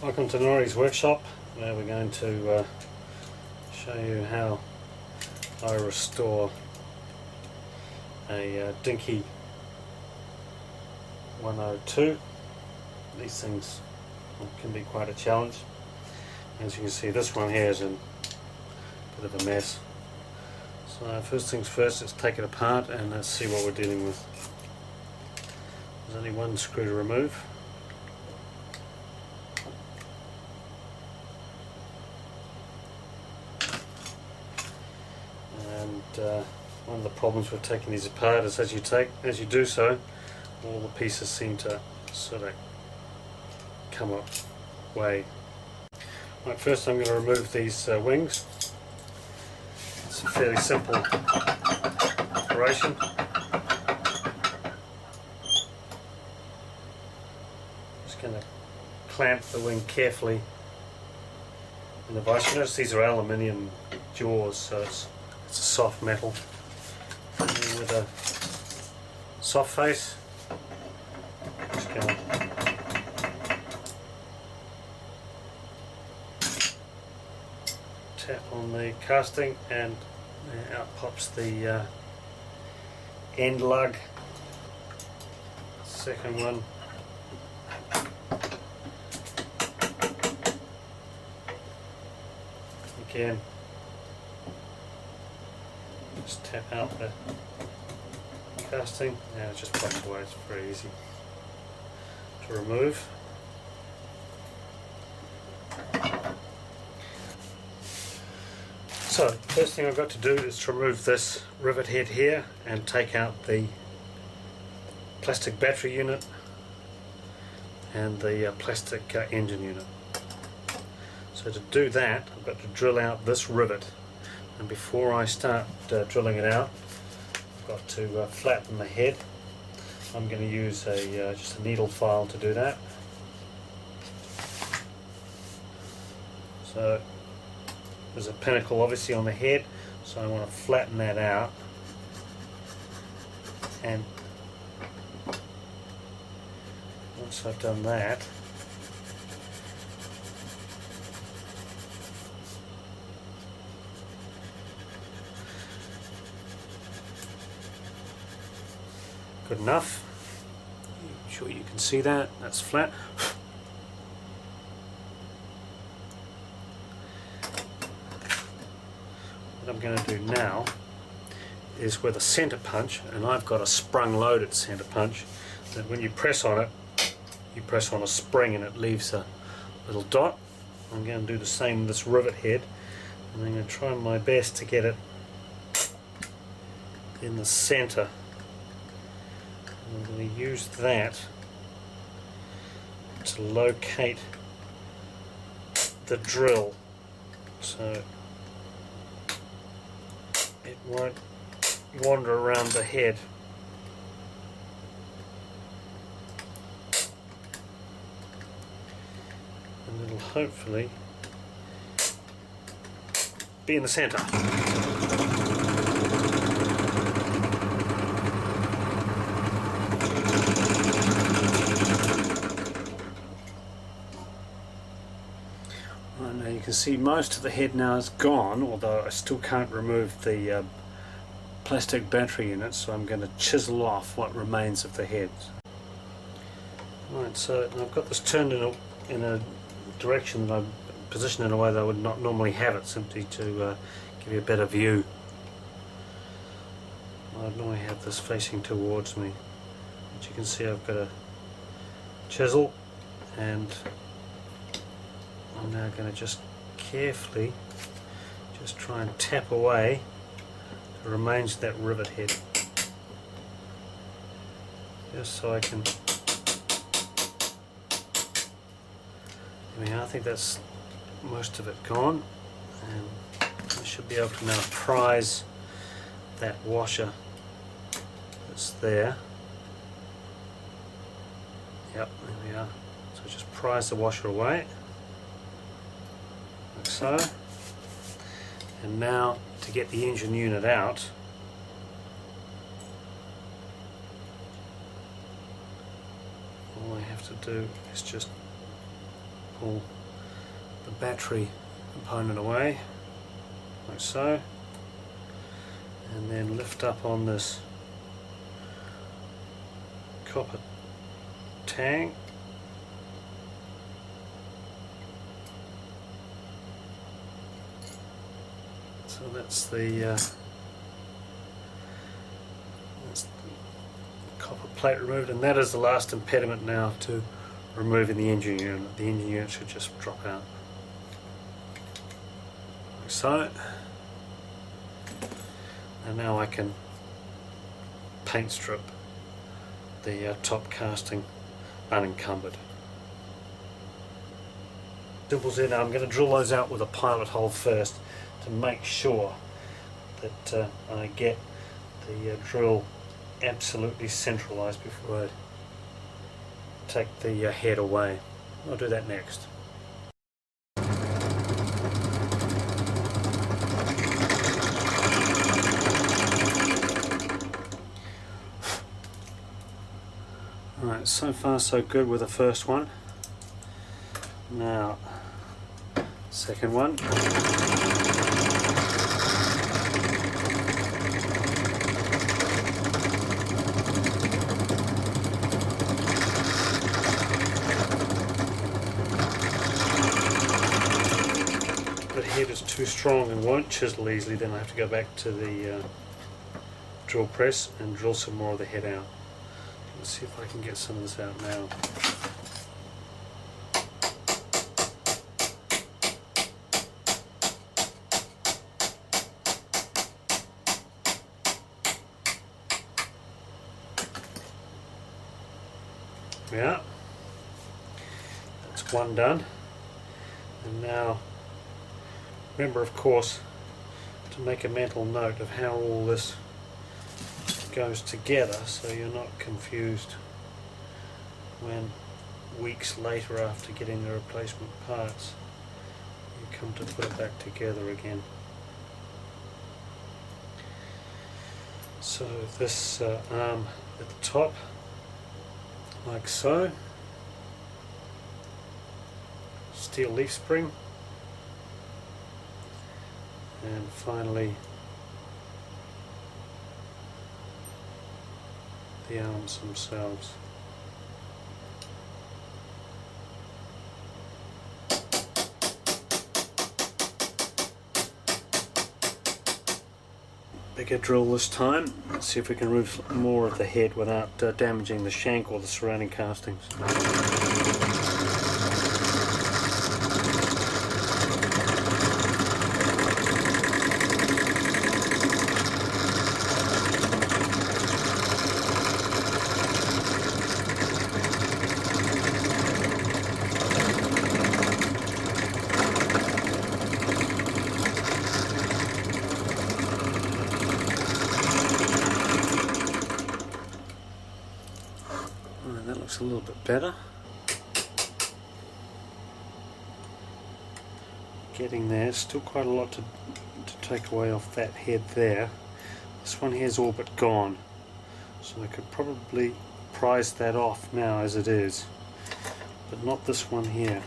Welcome to Norrie's workshop. Now we're going to show you how I restore a Dinky 102. These things can be quite a challenge. As you can see, this one here is in a bit of a mess. So first things first, let's take it apart and let's see what we're dealing with. There's only one screw to remove. One of the problems with taking these apart is as you do so, all the pieces seem to sort of come away. Right, first I'm going to remove these wings. It's a fairly simple operation. Just going to clamp the wing carefully in the vise. You notice these are aluminium jaws, so it's a soft metal. And then with a soft face, just going to tap on the casting and out pops the end lug. Second one. Again. Just tap out the casting and it just pops away. It's very easy to remove. So first thing I've got to do is to remove this rivet head here and take out the plastic battery unit and the plastic engine unit. So to do that, I've got to drill out this rivet. And before I start drilling it out, I've got to flatten the head. I'm going to use just a needle file to do that. So there's a pinnacle obviously on the head, so I want to flatten that out. And once I've done that, good enough. I'm sure you can see that. That's flat. What I'm going to do now is with a center punch, and I've got a sprung loaded center punch, that when you press on it, you press on a spring and it leaves a little dot. I'm going to do the same with this rivet head, and I'm going to try my best to get it in the center. I'm going to use that to locate the drill so it won't wander around the head. And it'll hopefully be in the center. Now you can see most of the head now is gone, although I still can't remove the plastic battery unit, so I'm going to chisel off what remains of the head. Right, so I've got this turned in a direction that I've positioned in a way that I would not normally have it, simply to give you a better view. I'd normally have this facing towards me, but you can see I've got a chisel, and I'm now going to just carefully just try and tap away the remains of that rivet head, just so I can. I think that's most of it gone, and I should be able to now prise that washer that's there. Yep, there we are. So just prise the washer away. Like so. And now to get the engine unit out, all I have to do is just pull the battery component away, like so, and then lift up on this copper tang. So that's the copper plate removed, and that is the last impediment now to removing the engine unit. The engine unit should just drop out, like so. And now I can paint strip the top casting unencumbered. Dimples in. I'm going to drill those out with a pilot hole first to make sure that I get the drill absolutely centralized before I take the head away. I'll do that next. Alright, so far so good with the first one. Now, second one. The head is too strong and won't chisel easily, then I have to go back to the drill press and drill some more of the head out. Let's see if I can get some of this out now. Yeah, that's one done. And now remember, of course, to make a mental note of how all this goes together, so you're not confused when weeks later, after getting the replacement parts, you come to put it back together again. So this arm at the top, like so, steel leaf spring, and finally the arms themselves. Bigger drill this time. Let's see if we can remove more of the head without damaging the shank or the surrounding castings. That looks a little bit better. Getting there, still quite a lot to take away off that head there. This one here is all but gone, so I could probably prise that off now as it is, but not this one here.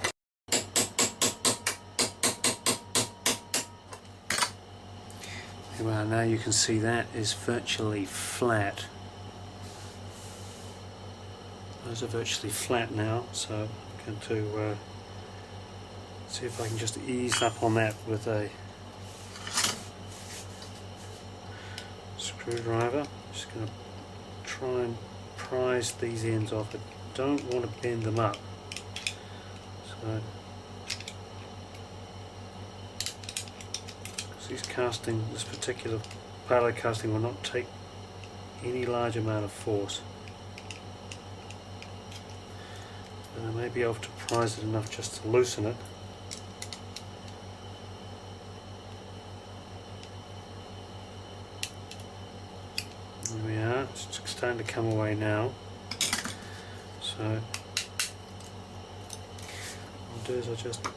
Well, now you can see that is virtually flat. Those are virtually flat now, so I'm going to see if I can just ease up on that with a screwdriver. Just going to try and prise these ends off. I don't want to bend them up. So this particular pilot casting will not take any large amount of force. And I may be able to prise it enough just to loosen it. There we are, it's starting to come away now. So what I'll do is I'll just put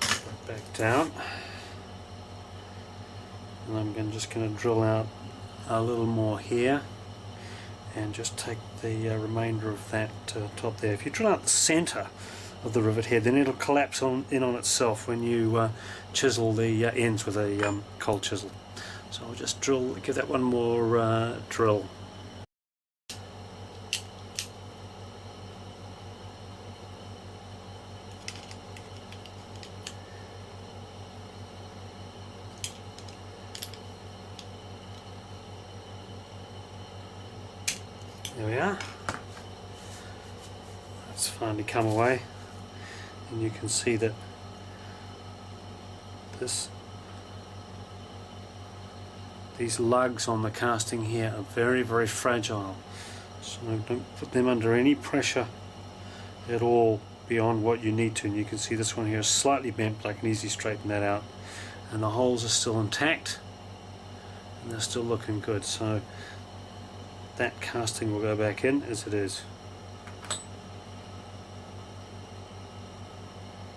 it back down, and I'm just going to drill out a little more here, and just take the remainder of that top there. If you drill out the center of the rivet head, then it'll collapse in on itself when you chisel the ends with a cold chisel. So I'll just give that one more drill. There we are. It's finally come away, and you can see that these lugs on the casting here are very, very fragile, so don't put them under any pressure at all beyond what you need to. And you can see this one here is slightly bent, but I can easily straighten that out, and the holes are still intact and they're still looking good. So that casting will go back in as it is.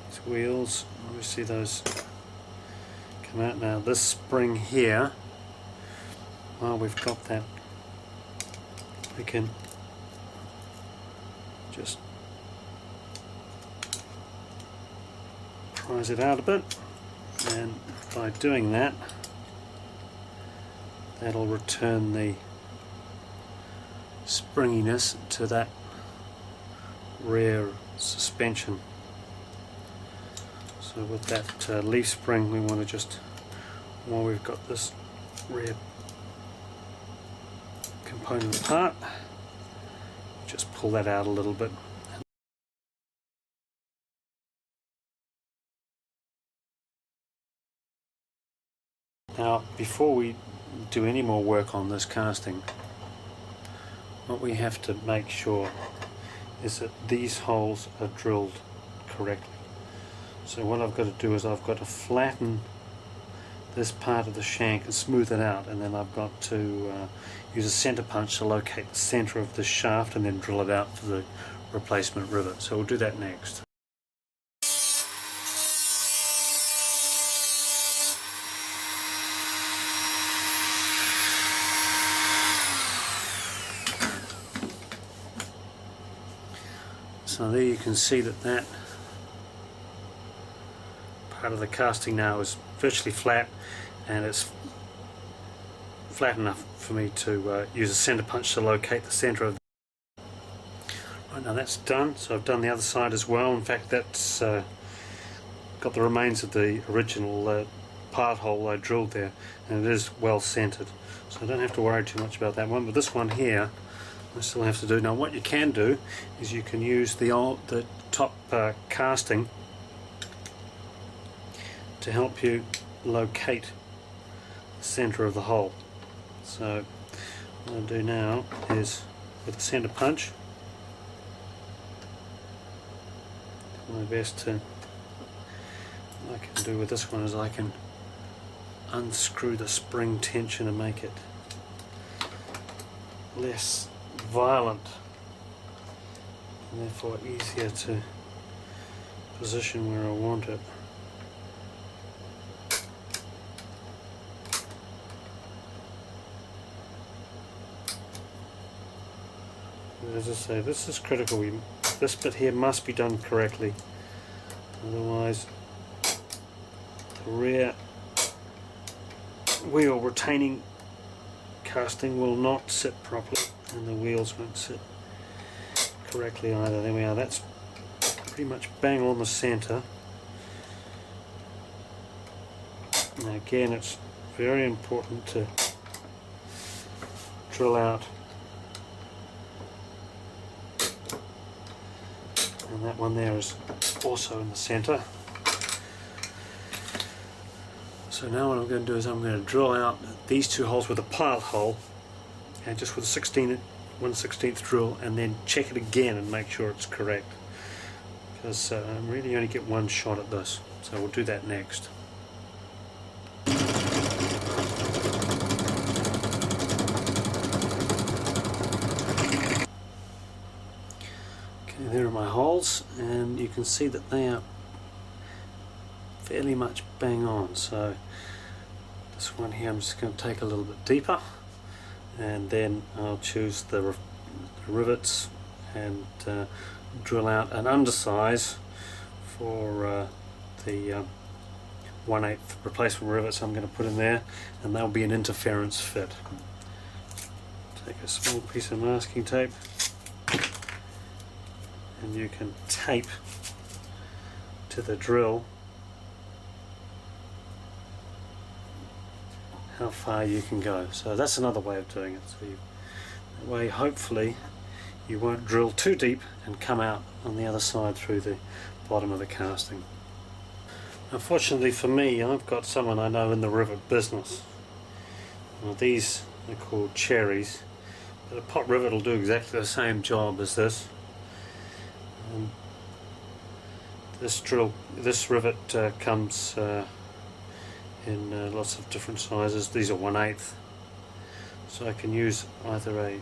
These wheels, obviously those come out now. This spring here, well, we've got that, we can just prise it out a bit, and by doing that, that'll return the springiness to that rear suspension. So with that leaf spring, we want to just, while we've got this rear component apart, just pull that out a little bit. Now, before we do any more work on this casting, what we have to make sure is that these holes are drilled correctly. So what I've got to do is I've got to flatten this part of the shank and smooth it out, and then I've got to use a center punch to locate the center of the shaft and then drill it out for the replacement rivet. So we'll do that next. So there you can see that part of the casting now is virtually flat, and it's flat enough for me to use a center punch to locate the center of the... Right, now that's done, so I've done the other side as well. In fact, that's got the remains of the original part hole I drilled there, and it is well centered, so I don't have to worry too much about that one. But this one here I still have to do. Now what you can do is you can use the top casting to help you locate the center of the hole. So what I'll do now is, with the center punch, do my best to, what I can do with this one is I can unscrew the spring tension and make it less violent, and therefore easier to position where I want it. As I say, this is critical. This bit here must be done correctly, otherwise the rear wheel retaining casting will not sit properly, and the wheels won't sit correctly either. There we are. That's pretty much bang on the center. Now again, it's very important to drill out, and that one there is also in the center. So now what I'm going to do is I'm going to drill out these two holes with a pilot hole, and just with a 1/16 drill, and then check it again and make sure it's correct, because I really only get one shot at this. So we'll do that next. Okay, there are my holes, and you can see that they are fairly much bang on. So this one here I'm just going to take a little bit deeper, and then I'll choose the the rivets and drill out an undersize for the 1/8 replacement rivets I'm going to put in there, and they'll be an interference fit. Take a small piece of masking tape and you can tape to the drill how far you can go. So that's another way of doing it. So that way hopefully you won't drill too deep and come out on the other side through the bottom of the casting. Unfortunately for me, I've got someone I know in the rivet business. Now, these are called cherries, but a pot rivet will do exactly the same job as this. This rivet comes in lots of different sizes. These are 1/8, so I can use either a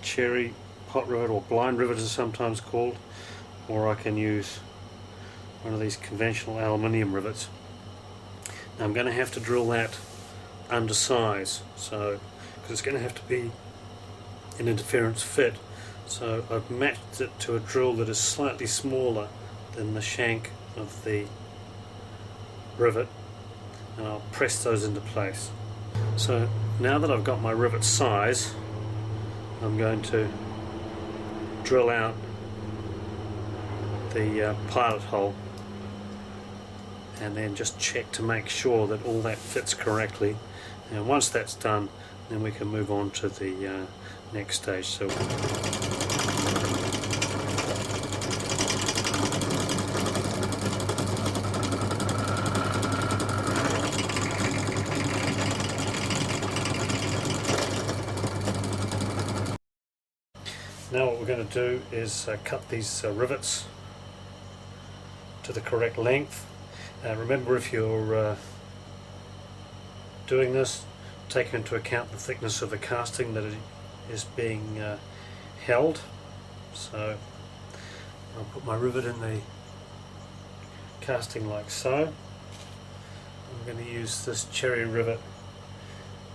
cherry pot rivet, or blind rivet as sometimes called, or I can use one of these conventional aluminium rivets. Now I'm going to have to drill that undersize, so because it's going to have to be an interference fit, so I've matched it to a drill that is slightly smaller than the shank of the rivet, and I'll press those into place. So now that I've got my rivet size, I'm going to drill out the pilot hole and then just check to make sure that all that fits correctly, and once that's done then we can move on to the next stage. So now what we're going to do is cut these rivets to the correct length. Remember, if you're doing this, take into account the thickness of the casting that it is being held. So I'll put my rivet in the casting like so. I'm going to use this cherry rivet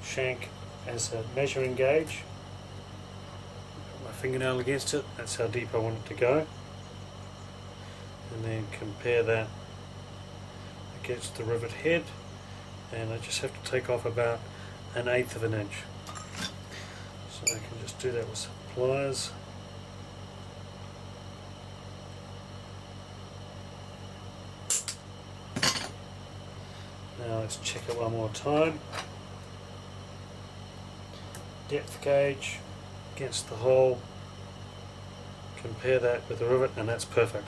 shank as a measuring gauge. Put my fingernail against it, that's how deep I want it to go, and then compare that against the rivet head, and I just have to take off about 1/8 of an inch. So I can just do that with some pliers. Now let's check it one more time. Depth gauge against the hole, compare that with the rivet, and that's perfect.